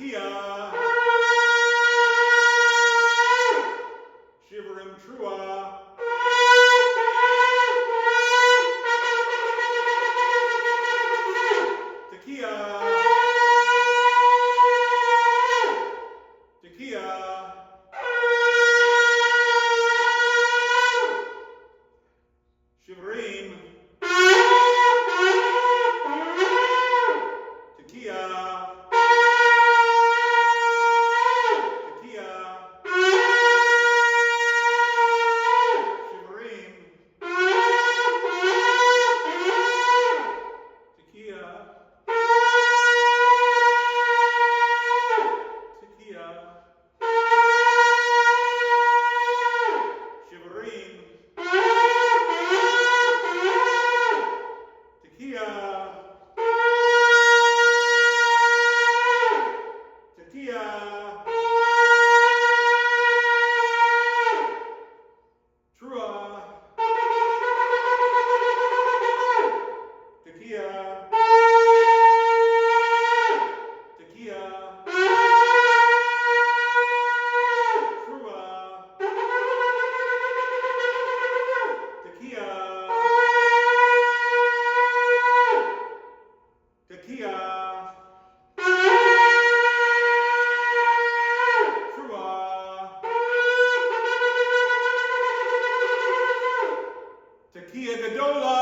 Tekiah, Shivarim Trua, Tekiah, Tekiah, Shivarim, Tekiah, Tekiah, Shivarim, Tekiah, Tekiah, Shivarim, Tekiah, Tekiah, Trua, Tekiah, Tekiah, Trua, Tekiah, Tekiah, Trua, Tekiah Gadola.